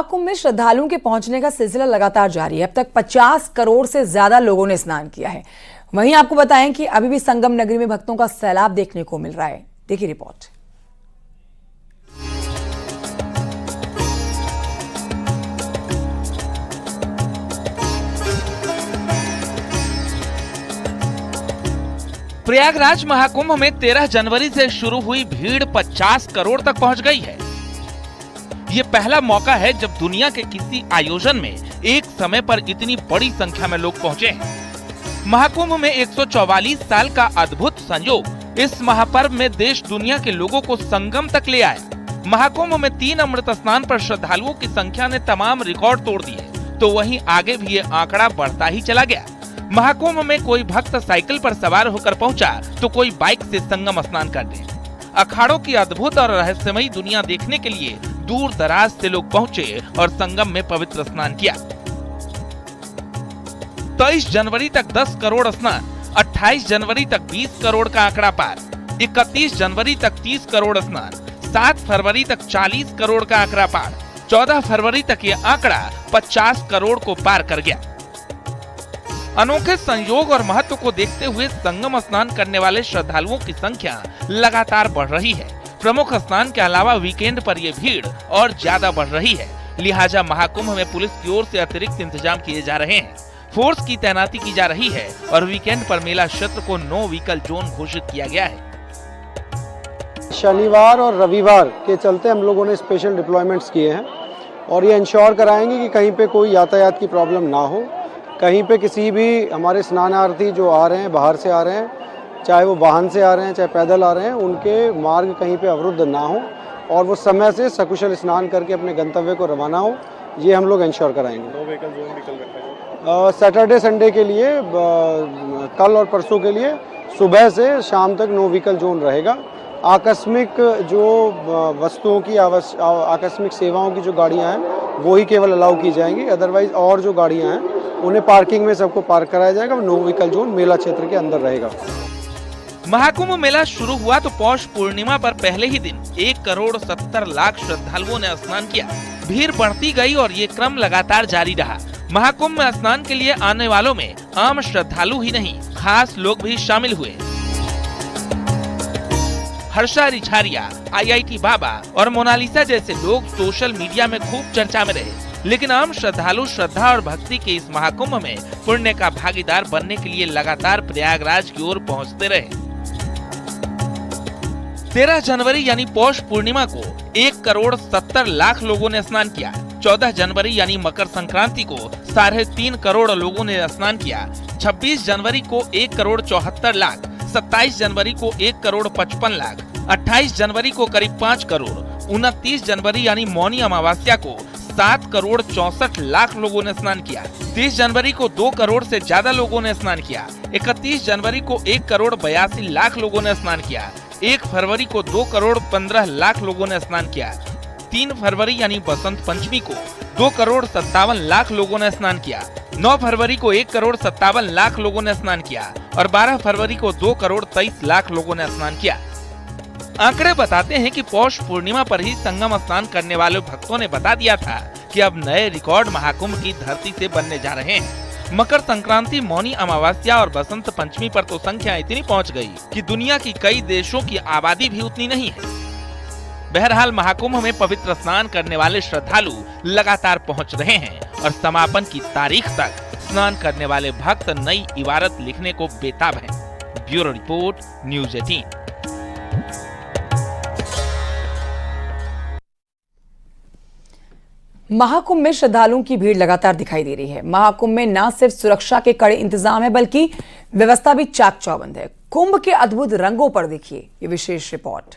कुंभ में श्रद्धालुओं के पहुंचने का सिलसिला लगातार जारी है। अब तक 50 करोड़ से ज्यादा लोगों ने स्नान किया है। वहीं आपको बताएं कि अभी भी संगम नगरी में भक्तों का सैलाब देखने को मिल रहा है। देखिए रिपोर्ट। प्रयागराज महाकुंभ में 13 जनवरी से शुरू हुई भीड़ 50 करोड़ तक पहुंच गई है। ये पहला मौका है जब दुनिया के किसी आयोजन में एक समय पर इतनी बड़ी संख्या में लोग पहुंचे हैं। महाकुंभ में 144 साल का अद्भुत संयोग इस महापर्व में देश दुनिया के लोगों को संगम तक ले आया। महाकुंभ में 3 अमृत स्नान पर श्रद्धालुओं की संख्या ने तमाम रिकॉर्ड तोड़ दिए, तो वहीं आगे भी ये आंकड़ा बढ़ता ही चला गया। महाकुंभ में कोई भक्त साइकिल पर सवार होकर पहुंचा तो कोई बाइक से संगम स्नान करने। अखाड़ों की अद्भुत और रहस्यमयी दुनिया देखने के लिए दूर दराज से लोग पहुंचे और संगम में पवित्र स्नान किया। 23 जनवरी तक 10 करोड़ स्नान, 28 जनवरी तक 20 करोड़ का आंकड़ा पार, 31 जनवरी तक 30 करोड़ स्नान, 7 फरवरी तक 40 करोड़ का आंकड़ा पार, 14 फरवरी तक ये आंकड़ा 50 करोड़ को पार कर गया। अनोखे संयोग और महत्व को देखते हुए संगम स्नान करने वाले श्रद्धालुओं की संख्या लगातार बढ़ रही है। प्रमुख स्नान के अलावा वीकेंड पर ये भीड़ और ज्यादा बढ़ रही है। लिहाजा महाकुंभ में पुलिस की ओर से अतिरिक्त इंतजाम किए जा रहे हैं। फोर्स की तैनाती की जा रही है और वीकेंड पर मेला क्षेत्र को नो व्हीकल जोन घोषित किया गया है। शनिवार और रविवार के चलते हम लोगों ने स्पेशल डिप्लॉयमेंट्स किए हैं और ये इंश्योर कराएंगे कि कहीं पे कोई यातायात की प्रॉब्लम ना हो। कहीं पे किसी भी हमारे स्नानार्थी जो आ रहे हैं, बाहर से आ रहे हैं, चाहे वो वाहन से आ रहे हैं चाहे पैदल आ रहे हैं, उनके मार्ग कहीं पे अवरुद्ध ना हो और वो समय से सकुशल स्नान करके अपने गंतव्य को रवाना हो, ये हम लोग इंश्योर कराएंगे। नो व्हीकल जोन भी कल रखा है। सैटरडे संडे के लिए कल और परसों के लिए सुबह से शाम तक नो व्हीकल जोन रहेगा। आकस्मिक जो वस्तुओं की आकस्मिक सेवाओं की जो गाड़ियाँ हैं वो ही केवल अलाउ की जाएंगी। अदरवाइज और जो गाड़ियाँ हैं उन्हें पार्किंग में सबको पार्क कराया जाएगा। नो व्हीकल जोन मेला क्षेत्र के अंदर रहेगा। महाकुंभ मेला शुरू हुआ तो पौष पूर्णिमा पर पहले ही दिन 1 करोड़ 70 लाख श्रद्धालुओं ने स्नान किया। भीड़ बढ़ती गई और ये क्रम लगातार जारी रहा। महाकुंभ में स्नान के लिए आने वालों में आम श्रद्धालु ही नहीं, खास लोग भी शामिल हुए। हर्षा रिछारिया, IIT बाबा और मोनालिसा जैसे लोग सोशल मीडिया में खूब चर्चा में रहे, लेकिन आम श्रद्धालु श्रद्धा और भक्ति के इस महाकुंभ में पुण्य का भागीदार बनने के लिए लगातार प्रयागराज की ओर पहुंचते रहे। 13 जनवरी यानी पौष पूर्णिमा को 1 करोड़ 70 लाख लोगों ने स्नान किया। 14 जनवरी यानी मकर संक्रांति को 3.5 करोड़ लोगों ने स्नान किया। 26 जनवरी को 1 करोड़ 74 लाख, 27 जनवरी को 1 करोड़ 55 लाख, 28 जनवरी को करीब 5 करोड़, 29 जनवरी यानी मौनी अमावस्या को 7 करोड़ 64 लाख लोगों ने स्नान किया। 30 जनवरी को 2 करोड़ से ज्यादा लोगों ने स्नान किया। 31 जनवरी को 1 करोड़ 82 लाख लोगों ने स्नान किया। 1 फरवरी को 2 करोड़ 15 लाख लोगों ने स्नान किया। 3 फरवरी यानी बसंत पंचमी को 2 करोड़ 57 लाख लोगों ने स्नान किया। 9 फरवरी को 1 करोड़ 57 लाख लोगों ने स्नान किया और 12 फरवरी को 2 करोड़ 23 लाख लोगों ने स्नान किया। आंकड़े बताते हैं कि पौष पूर्णिमा पर ही संगम स्नान करने वाले भक्तों ने बता दिया था कि अब नए रिकॉर्ड महाकुंभ की धरती से बनने जा रहे हैं। मकर संक्रांति, मौनी अमावस्या और बसंत पंचमी पर तो संख्या इतनी पहुंच गई कि दुनिया की कई देशों की आबादी भी उतनी नहीं है। बहरहाल महाकुंभ में पवित्र स्नान करने वाले श्रद्धालु लगातार पहुंच रहे हैं और समापन की तारीख तक स्नान करने वाले भक्त नई इबारत लिखने को बेताब हैं। Bureau report, news 18। महाकुंभ में श्रद्धालुओं की भीड़ लगातार दिखाई दे रही है। महाकुंभ में न सिर्फ सुरक्षा के कड़े इंतजाम है बल्कि व्यवस्था भी चाक चौबंद है। कुंभ के अद्भुत रंगों पर देखिए ये विशेष रिपोर्ट।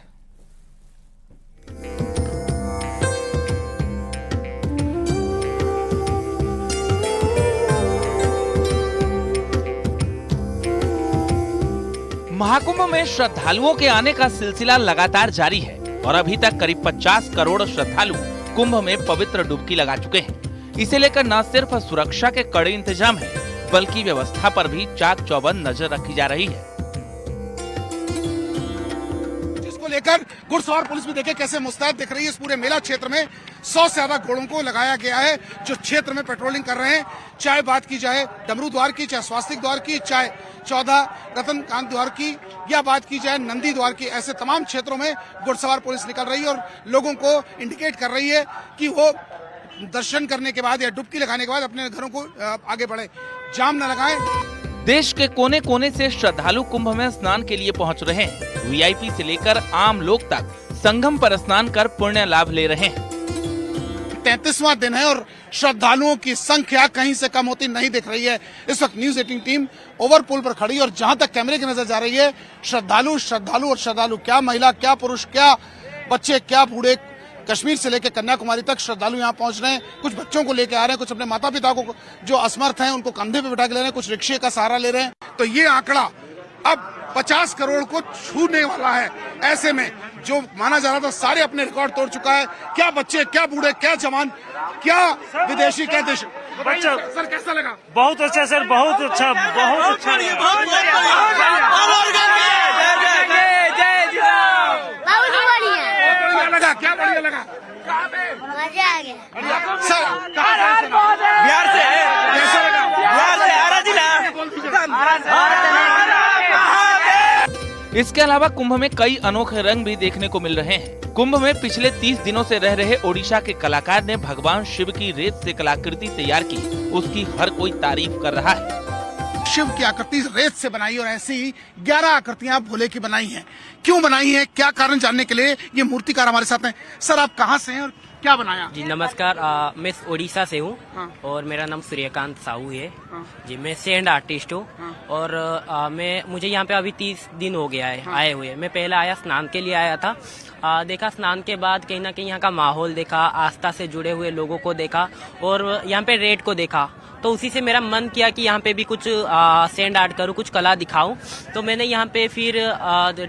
महाकुंभ में श्रद्धालुओं के आने का सिलसिला लगातार जारी है और अभी तक करीब 50 करोड़ श्रद्धालु कुंभ में पवित्र डुबकी लगा चुके हैं। इसे लेकर न सिर्फ सुरक्षा के कड़े इंतजाम है बल्कि व्यवस्था पर भी चाक चौबंद नजर रखी जा रही है। लेकर घुड़सवार पुलिस भी देखे कैसे मुस्तैद दिख रही है। इस पूरे मेला क्षेत्र में 100 से ज्यादा घोड़ों को लगाया गया है जो क्षेत्र में पेट्रोलिंग कर रहे हैं। चाहे बात की जाए डमरू द्वार की, चाहे स्वास्तिक द्वार की, चाहे 14 रतनकांत द्वार की, या बात की जाए नंदी द्वार की, ऐसे तमाम क्षेत्रों में घुड़सवार पुलिस निकल रही है और लोगों को इंडिकेट कर रही है कि वो दर्शन करने के बाद या डुबकी लगाने के बाद अपने घरों को आगे बढ़े, जाम न लगाएं। देश के कोने कोने से श्रद्धालु कुंभ में स्नान के लिए पहुंच रहे हैं। वीआईपी से लेकर आम लोग तक संगम पर स्नान कर पुण्य लाभ ले रहे हैं। 33वां दिन है और श्रद्धालुओं की संख्या कहीं से कम होती नहीं दिख रही है। इस वक्त न्यूज 18 टीम ओवर पुल पर खड़ी है और जहां तक कैमरे की नजर जा रही है श्रद्धालु और श्रद्धालु, क्या महिला, क्या पुरुष, क्या बच्चे, क्या बूढ़े, कश्मीर से लेकर कन्याकुमारी तक श्रद्धालु यहाँ पहुंच रहे हैं। कुछ बच्चों को लेकर आ रहे हैं, कुछ अपने माता पिता को जो असमर्थ हैं उनको कंधे पे बिठा के ले रहे हैं, कुछ रिक्शे का सहारा ले रहे हैं। तो ये आंकड़ा अब 50 करोड़ को छूने वाला है। ऐसे में जो माना जा रहा था सारे अपने रिकॉर्ड तोड़ चुका है। क्या बच्चे, क्या बूढ़े, क्या जवान, क्या विदेशी, क्या देश। सर कैसा लगा? बहुत अच्छा सर, बहुत अच्छा, बहुत अच्छा। लगा क्या बढ़िया लगा? मजा आ गया सर बिहार से, कैसा लगा? बिहार से आरा जिला। इसके अलावा कुंभ में कई अनोखे रंग भी देखने को मिल रहे हैं। कुंभ में पिछले 30 दिनों से रह रहे ओडिशा के कलाकार ने भगवान शिव की रेत से कलाकृति तैयार की, उसकी हर कोई तारीफ कर रहा है। शिव की आकृति रेत से बनाई और ऐसी ही 11 आकृतियां भोले की बनाई हैं। क्यों बनाई है, क्या कारण जानने के लिए ये मूर्तिकार हमारे साथ हैं। सर आप कहाँ से हैं और क्या बनाया? जी नमस्कार, मैं ओडिशा से हूँ। हाँ। और मेरा नाम सूर्यकांत साहू है। हाँ। जी मैं सैंड आर्टिस्ट हूँ। हाँ। और मुझे यहाँ पे अभी 30 दिन हो गया है। हाँ। आए हुए मैं पहले आया स्नान के लिए आया था। देखा स्नान के बाद कहीं ना कहीं यहाँ का माहौल देखा, आस्था से जुड़े हुए लोगों को देखा और यहाँ पे रेट को देखा, तो उसी से मेरा मन किया कि यहाँ पे भी कुछ सैंड आर्ट करूँ, कुछ कला दिखाऊं। तो मैंने यहाँ पे फिर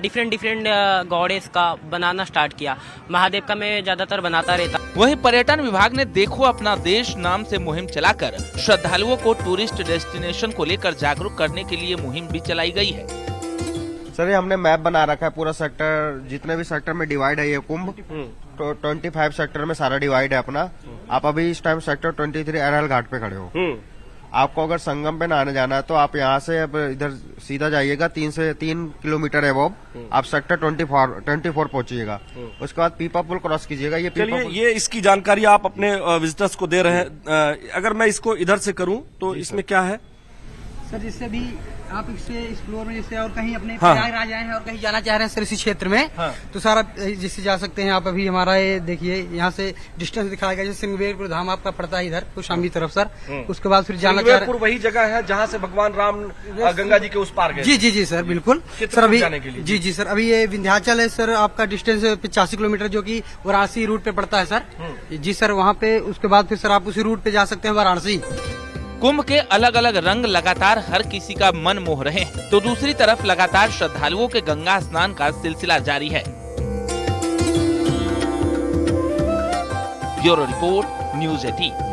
डिफरेंट गॉडेस का बनाना स्टार्ट किया। महादेव का मैं ज्यादातर बनाता रहता। वहीं पर्यटन विभाग ने देखो अपना देश नाम से मुहिम चलाकर श्रद्धालुओं को टूरिस्ट डेस्टिनेशन को लेकर जागरूक करने के लिए मुहिम भी चलाई गई है। सर ये हमने मैप बना रखा है, पूरा सेक्टर, जितने भी सेक्टर में डिवाइड है ये कुंभ, तो 25 सेक्टर में सारा डिवाइड है अपना। आप अभी इस टाइम सेक्टर 23 अरहल घाट पे खड़े हो। आपको अगर संगम पे नहाने जाना है तो आप यहाँ से अब इधर सीधा जाइएगा 3 किलोमीटर एबोव, आप सेक्टर 24 पहुंचिएगा। उसके बाद पीपा पुल क्रॉस कीजिएगा। चलिए ये इसकी जानकारी आप अपने विजिटर्स को दे रहे हैं। अगर मैं इसको इधर से करूं तो इसमें क्या है सर? जिससे भी आप इससे एक्सप्लोर में जैसे और कहीं अपने हाँ। प्रयागराज आए हैं और कहीं जाना चाह रहे हैं सर इसी क्षेत्र में, हाँ। तो सर आप जिससे जा सकते हैं। आप अभी हमारा ये देखिए यहाँ से डिस्टेंस दिखाया गया, जैसे सिंगवेरपुर धाम आपका पड़ता है इधर कौशाम्बी तरफ सर। उसके बाद फिर जाना चाह रहे हैं, वही जगह है जहाँ से भगवान राम गंगा जी के उस पार गए। जी सर बिल्कुल सर। अभी जाने के लिए जी सर, अभी ये विंध्याचल है सर, आपका डिस्टेंस 85 किलोमीटर जो कि वाराणसी रूट पे पड़ता है सर। जी सर, वहाँ पे उसके बाद फिर सर आप उसी रूट पे जा सकते हैं वाराणसी। कुंभ के अलग अलग रंग लगातार हर किसी का मन मोह रहे हैं, तो दूसरी तरफ लगातार श्रद्धालुओं के गंगा स्नान का सिलसिला जारी है। Bureau report, news 18।